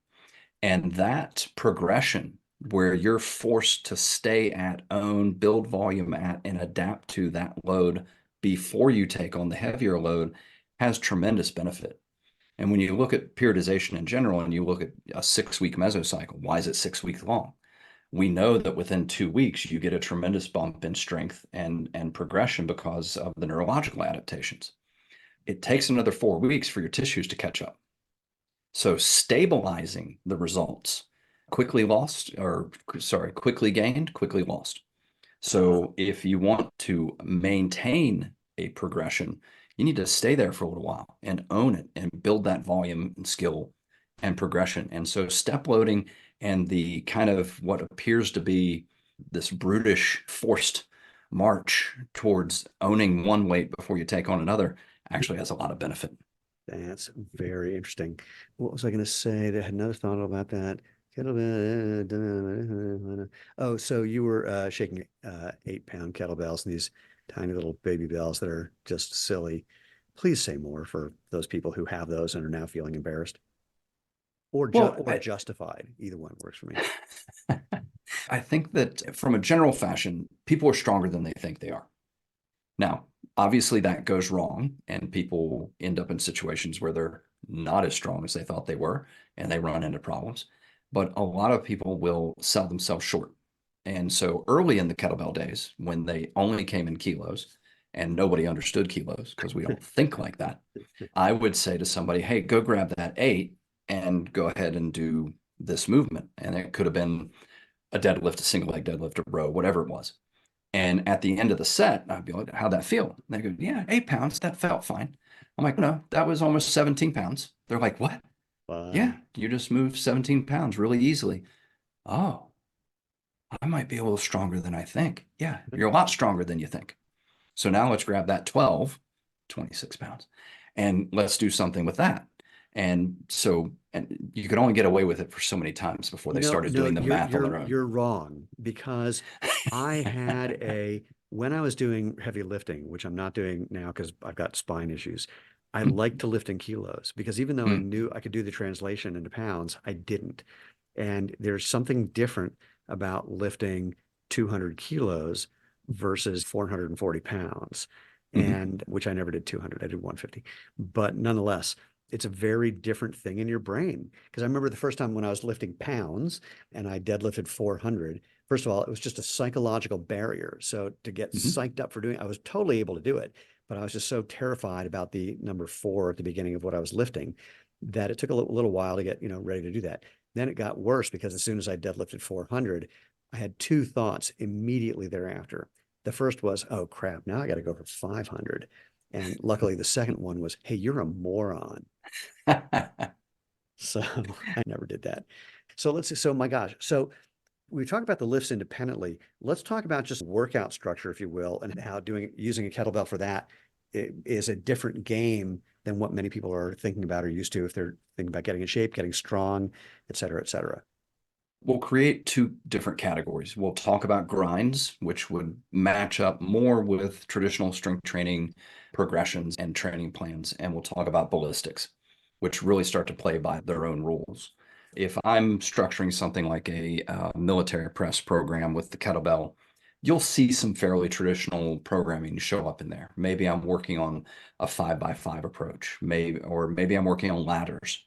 And that progression where you're forced to stay at, own, build volume at, and adapt to that load before you take on the heavier load has tremendous benefit. And when you look at periodization in general and you look at a 6-week mesocycle, why is it 6 weeks long? We know that within 2 weeks, you get a tremendous bump in strength and progression because of the neurological adaptations. It takes another 4 weeks for your tissues to catch up. So stabilizing the results, quickly lost, or sorry, quickly gained, quickly lost. So if you want to maintain a progression, you need to stay there for a little while and own it and build that volume and skill and progression. And so step loading and the kind of what appears to be this brutish forced march towards owning one weight before you take on another actually has a lot of benefit. That's very interesting. What was I going to say? I had another thought about that. Oh, so you were shaking 8-pound kettlebells and these tiny little baby bells that are just silly. Please say more for those people who have those and are now feeling embarrassed or Well, justified. Either one works for me. I think that from a general fashion, people are stronger than they think they are. Now, obviously, that goes wrong, and people end up in situations where they're not as strong as they thought they were, and they run into problems. But a lot of people will sell themselves short. And so early in the kettlebell days, when they only came in kilos and nobody understood kilos because we don't think like that, I would say to somebody, hey, go grab that 8 and go ahead and do this movement. And it could have been a deadlift, a single leg deadlift, a row, whatever it was. And at the end of the set, I'd be like, how'd that feel? And they go, yeah, 8 pounds. That felt fine. I'm like, no, that was almost 17 pounds. They're like, what? Wow. Yeah, you just moved 17 pounds really easily. Oh, I might be a little stronger than I think. Yeah, you're a lot stronger than you think. So now let's grab that 12, 26 pounds, and let's do something with that. And so, and you could only get away with it for so many times before they started No, doing the math on their own. you're wrong because I had when I was doing heavy lifting, which I'm not doing now because I've got spine issues. I like to lift in kilos because even though I Mm, knew I could do the translation into pounds, I didn't. And there's something different about lifting 200 kilos versus 440 pounds, mhm. and which I never did 200. I did 150. But nonetheless, it's a very different thing in your brain. Because I remember the first time when I was lifting pounds and I deadlifted 400, first of all, it was just a psychological barrier. So to get Mhm. psyched up for doing it, I was totally able to do it. But I was just so terrified about the number 4 at the beginning of what I was lifting that it took a little while to get, ready to do that. Then it got worse because as soon as I deadlifted 400, I had 2 thoughts immediately thereafter. The first was, oh crap, now I got to go for 500. And luckily, the second one was, hey, you're a moron. So I never did that. So my gosh. So we talked about the lifts independently. Let's talk about just workout structure, if you will, and how using a kettlebell for that is a different game than what many people are thinking about or used to if they're thinking about getting in shape, getting strong, et cetera, et cetera. We'll create 2 different categories. We'll talk about grinds, which would match up more with traditional strength training progressions and training plans. And we'll talk about ballistics, which really start to play by their own rules. If I'm structuring something like a military press program with the kettlebell, you'll see some fairly traditional programming show up in there. Maybe I'm working on a 5x5 approach, maybe I'm working on ladders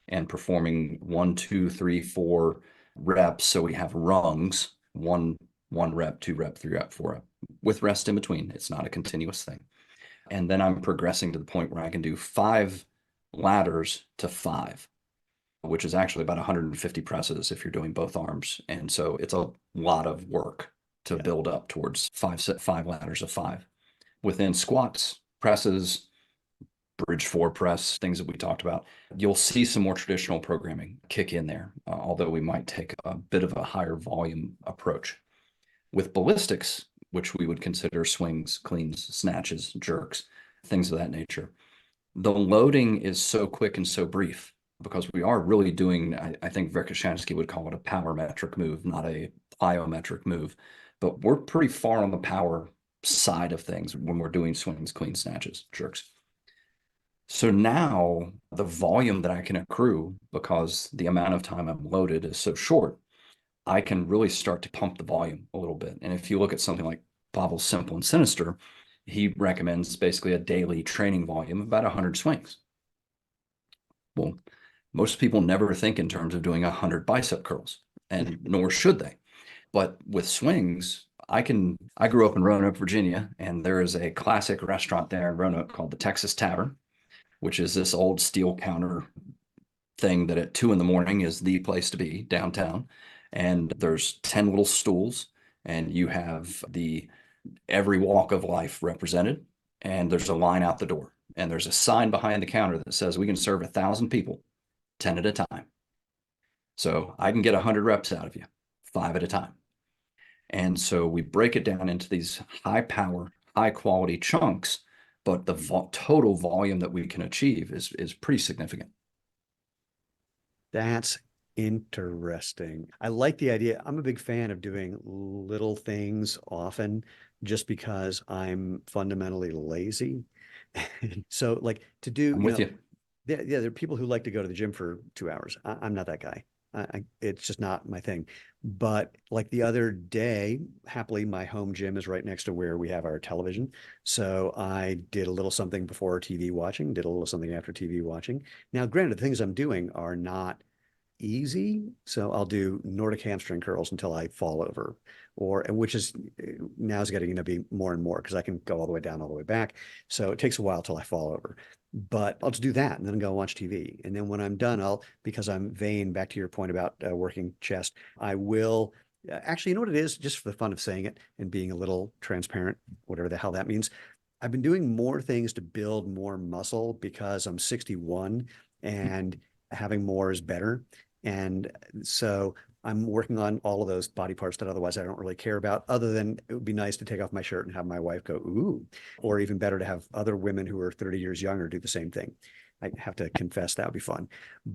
and performing 1, 2, 3, 4 reps. So we have rungs, one rep, 2 rep, 3 rep, 4 rep, with rest in between. It's not a continuous thing. And then I'm progressing to the point where I can do 5 ladders to 5, which is actually about 150 presses if you're doing both arms. And so it's a lot of work to Yeah. build up towards 5 ladders of 5. Within squats, presses, bridge 4 press, things that we talked about, you'll see some more traditional programming kick in there, although we might take a bit of a higher volume approach. With ballistics, which we would consider swings, cleans, snatches, jerks, things of that nature, the loading is so quick and so brief because we are really doing, I think Verkhoshansky would call it a power metric move, not a plyometric move. But we're pretty far on the power side of things when we're doing swings, clean snatches, jerks. So now the volume that I can accrue, because the amount of time I'm loaded is so short, I can really start to pump the volume a little bit. And if you look at something like Pavel's Simple and Sinister, he recommends basically a daily training volume of about 100 swings. Well, most people never think in terms of doing 100 bicep curls, and nor should they. But with swings, I grew up in Roanoke, Virginia, and there is a classic restaurant there in Roanoke called the Texas Tavern, which is this old steel counter thing that at 2 in the morning is the place to be downtown. And there's 10 little stools, and you have the every walk of life represented. And there's a line out the door, and there's a sign behind the counter that says we can serve 1,000 people 10 at a time. So I can get 100 reps out of you, 5 at a time. And so we break it down into these high power, high quality chunks, but the total volume that we can achieve is pretty significant. That's interesting. I like the idea. I'm a big fan of doing little things often just because I'm fundamentally lazy. So like to do, I'm with you. there are people who like to go to the gym for 2 hours. I'm not that guy. It's just not my thing. But like the other day, happily, my home gym is right next to where we have our television. So I did a little something before TV watching, did a little something after TV watching. Now, granted, the things I'm doing are not easy. So I'll do Nordic hamstring curls until I fall over, or which is now is getting to be more and more because I can go all the way down, all the way back. So it takes a while till I fall over. But I'll just do that and then go watch TV. And then when I'm done, because I'm vain, back to your point about working chest, I will actually, you know what it is, just for the fun of saying it and being a little transparent, whatever the hell that means. I've been doing more things to build more muscle because I'm 61 and having more is better. And so I'm working on all of those body parts that otherwise I don't really care about, other than it would be nice to take off my shirt and have my wife go, ooh, or even better to have other women who are 30 years younger do the same thing. I have to confess that would be fun.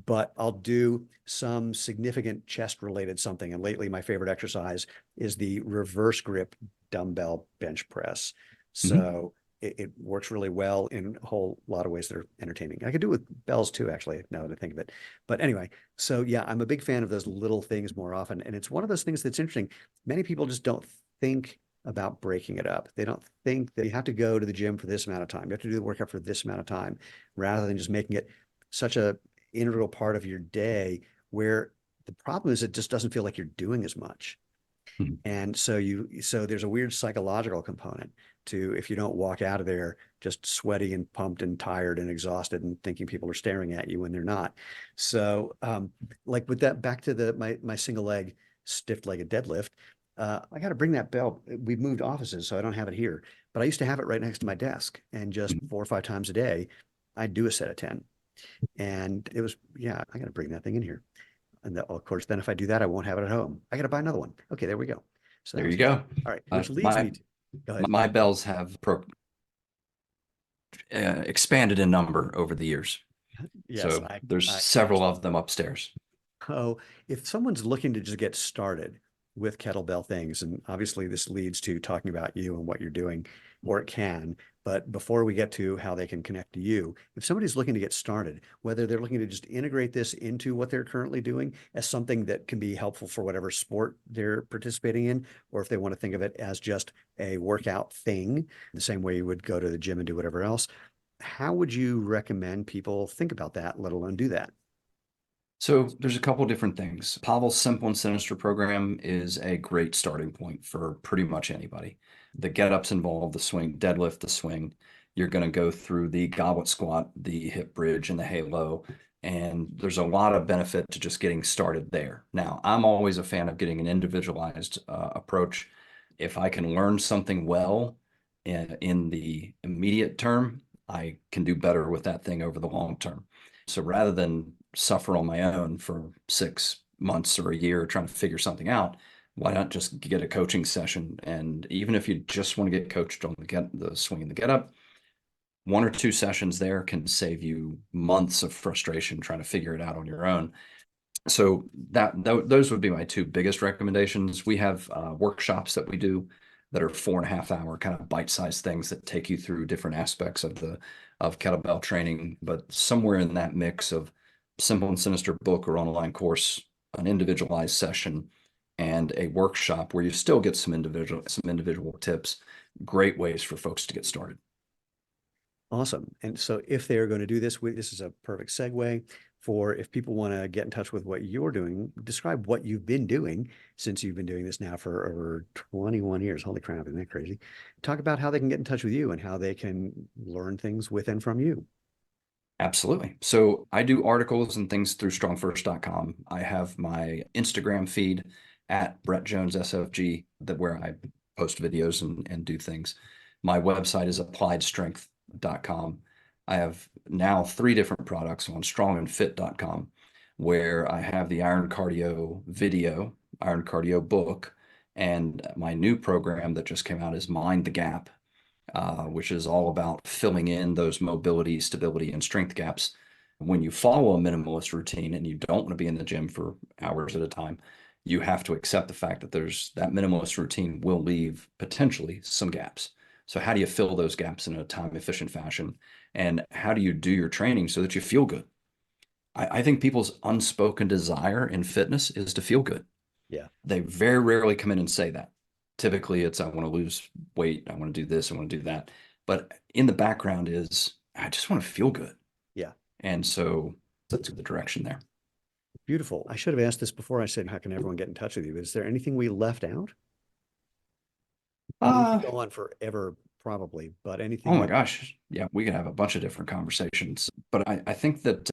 But I'll do some significant chest related something. And lately, my favorite exercise is the reverse grip dumbbell bench press. Mm-hmm. So it works really well in a whole lot of ways that are entertaining. I could do it with bells too, actually, now that I think of it. But anyway, so yeah, I'm a big fan of those little things more often. And it's one of those things that's interesting. Many people just don't think about breaking it up. They don't think that you have to go to the gym for this amount of time. You have to do the workout for this amount of time, rather than just making it such a integral part of your day where the problem is it just doesn't feel like you're doing as much. Mm-hmm. And so there's a weird psychological component to if you don't walk out of there just sweaty and pumped and tired and exhausted and thinking people are staring at you when they're not. So like with that, back to my single leg stiff legged deadlift, I got to bring that bell. We've moved offices, so I don't have it here, but I used to have it right next to my desk, and just 4 or 5 times a day, I'd do a set of 10. And it was, yeah, I got to bring that thing in here. And of course, then if I do that, I won't have it at home. I got to buy another one. Okay, there we go. So that There was you easy. go. All right, which leads My me to, go ahead. my bells have expanded in number over the years. Yes, So I there's I several of them upstairs. Oh, if someone's looking to just get started with kettlebell things, and obviously this leads to talking about you and what you're doing, or it can, but before we get to how they can connect to you, if somebody's looking to get started, whether they're looking to just integrate this into what they're currently doing as something that can be helpful for whatever sport they're participating in, or if they want to think of it as just a workout thing, the same way you would go to the gym and do whatever else, how would you recommend people think about that, let alone do that? So there's a couple different things. Pavel's Simple and Sinister program is a great starting point for pretty much anybody. The get-ups involve the swing, deadlift, the swing. You're going to go through the goblet squat, the hip bridge, and the halo. And there's a lot of benefit to just getting started there. Now, I'm always a fan of getting an individualized approach. If I can learn something well in the immediate term, I can do better with that thing over the long term. So rather than suffer on my own for 6 months or a year trying to figure something out, why not just get a coaching session? And even if you just want to get coached on the swing and the get up, 1 or 2 sessions there can save you months of frustration trying to figure it out on your own. So those would be my two biggest recommendations. We have workshops that we do that are 4.5 hour kind of bite-sized things that take you through different aspects of of kettlebell training, but somewhere in that mix of simple and sinister book or online course, an individualized session, and a workshop where you still get some individual tips, great ways for folks to get started. Awesome. And so if they're going to do this, this is a perfect segue for if people want to get in touch with what you're doing, describe what you've been doing since you've been doing this now for over 21 years. Holy crap, isn't that crazy? Talk about how they can get in touch with you and how they can learn things with and from you. Absolutely. So I do articles and things through strongfirst.com. I have my Instagram feed at Brett Jones SFG, where I post videos and do things. My website is appliedstrength.com. I have now 3 different products on strongandfit.com, where I have the Iron Cardio video, Iron Cardio book, and my new program that just came out is Mind the Gap, which is all about filling in those mobility, stability, and strength gaps. When you follow a minimalist routine and you don't want to be in the gym for hours at a time, you have to accept the fact that that minimalist routine will leave potentially some gaps. So how do you fill those gaps in a time-efficient fashion? And how do you do your training so that you feel good? I think people's unspoken desire in fitness is to feel good. Yeah. They very rarely come in and say that. Typically, it's I want to lose weight, I want to do this, I want to do that. But in the background is I just want to feel good. Yeah. And so that's the direction there. Beautiful. I should have asked this before I said, how can everyone get in touch with you? Is there anything we left out? We could go on forever, probably, but anything Oh my you, gosh. Yeah, we could have a bunch of different conversations. But I think that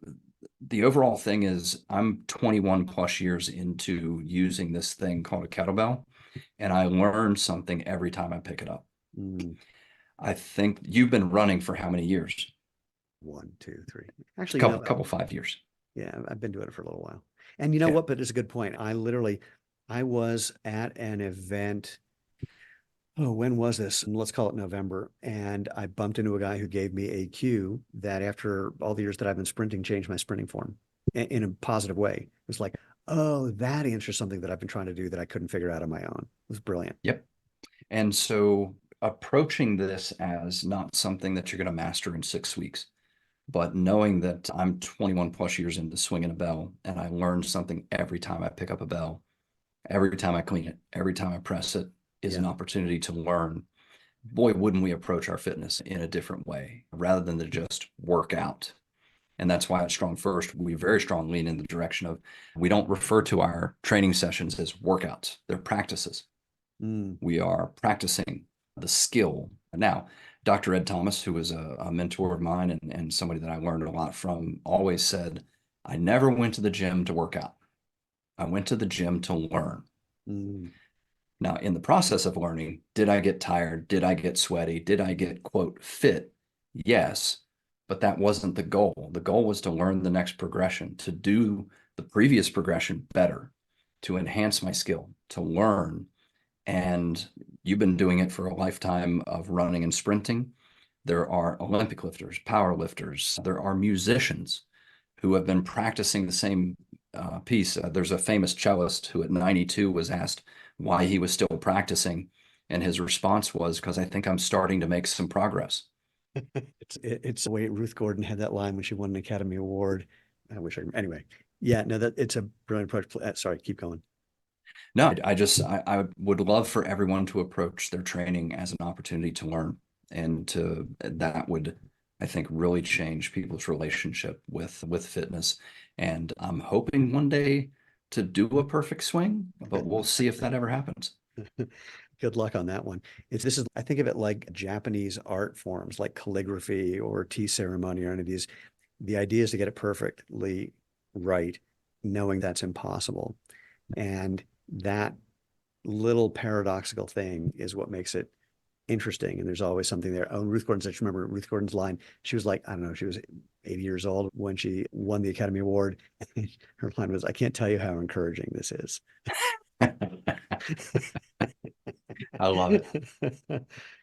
the overall thing is I'm 21 plus years into using this thing called a kettlebell, and I learn something every time I pick it up. mm, I think you've been running for how many years? 1, 2, 3. Actually, Couple 5 years. yeah, I've been doing it for a little while. And you know Yeah. what? But it's a good point. I was at an event. Oh, when was this? Let's call it November. And I bumped into a guy who gave me a cue that after all the years that I've been sprinting, changed my sprinting form in a positive way. It was like, oh, that answers something that I've been trying to do that I couldn't figure out on my own. It was brilliant. Yep. And so approaching this as not something that you're going to master in 6 weeks, but knowing that I'm 21 plus years into swinging a bell and I learn something every time I pick up a bell, every time I clean it, every time I press it is an opportunity to learn. Boy, wouldn't we approach our fitness in a different way rather than to just work out. And that's why at StrongFirst, we very strongly lean in the direction of we don't refer to our training sessions as workouts, they're practices. We are practicing the skill. Now, Dr. Ed Thomas, who was a mentor of mine and somebody that I learned a lot from, always said, I never went to the gym to work out. I went to the gym to learn. Now, in the process of learning, did I get tired? Did I get sweaty? Did I get, quote, fit? Yes, but that wasn't the goal. The goal was to learn the next progression, to do the previous progression better, to enhance my skill, to learn. And you've been doing it for a lifetime of running and sprinting. There are Olympic lifters, power lifters. There are musicians who have been practicing the same piece. There's a famous cellist who at 92 was asked why he was still practicing. And his response was, because I think I'm starting to make some progress. It's the way Ruth Gordon had that line when she won an Academy Award. Anyway. Yeah, no, it's a brilliant approach. Sorry, keep going. No, I would love for everyone to approach their training as an opportunity to learn, and that would, I think, really change people's relationship with fitness. And I'm hoping one day to do a perfect swing, but we'll see if that ever happens. Good luck on that one. I think of it like Japanese art forms, like calligraphy or tea ceremony or any of these. The idea is to get it perfectly right, knowing that's impossible. And that little paradoxical thing is what makes it interesting. And there's always something there. Oh, Ruth Gordon, I just remember Ruth Gordon's line. She was like, I don't know, she was 80 years old when she won the Academy Award. Her line was, I can't tell you how encouraging this is. I love it.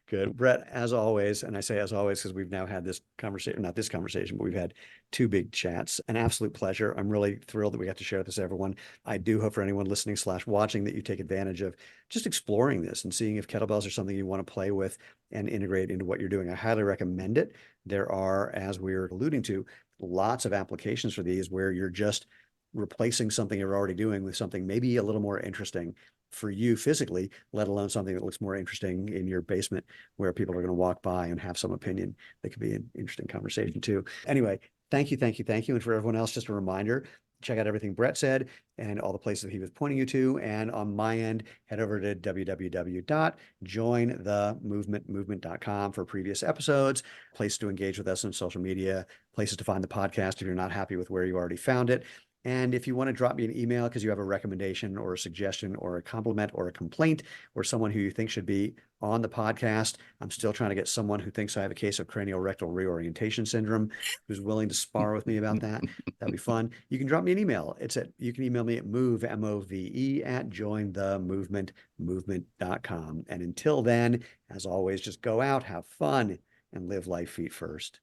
Good. Brett, as always, and I say as always because we've now had this conversation, not this conversation, but we've had two big chats. An absolute pleasure. I'm really thrilled that we got to share this with everyone. I do hope for anyone listening / watching that you take advantage of just exploring this and seeing if kettlebells are something you want to play with and integrate into what you're doing. I highly recommend it. There are, as we were alluding to, lots of applications for these where you're just replacing something you're already doing with something maybe a little more interesting for you physically, let alone something that looks more interesting in your basement where people are going to walk by and have some opinion. That could be an interesting conversation too. Anyway, thank you, thank you, thank you. And for everyone else, just a reminder, check out everything Brett said and all the places that he was pointing you to. And on my end, head over to www.jointhemovementmovement.com for previous episodes, places to engage with us on social media, places to find the podcast if you're not happy with where you already found it. And if you want to drop me an email because you have a recommendation or a suggestion or a compliment or a complaint or someone who you think should be on the podcast, I'm still trying to get someone who thinks I have a case of cranial-rectal reorientation syndrome who's willing to spar with me about that. That'd be fun. You can drop me an email. You can email me at move, at jointhemovementmovement.com. And until then, as always, just go out, have fun, and live life feet first.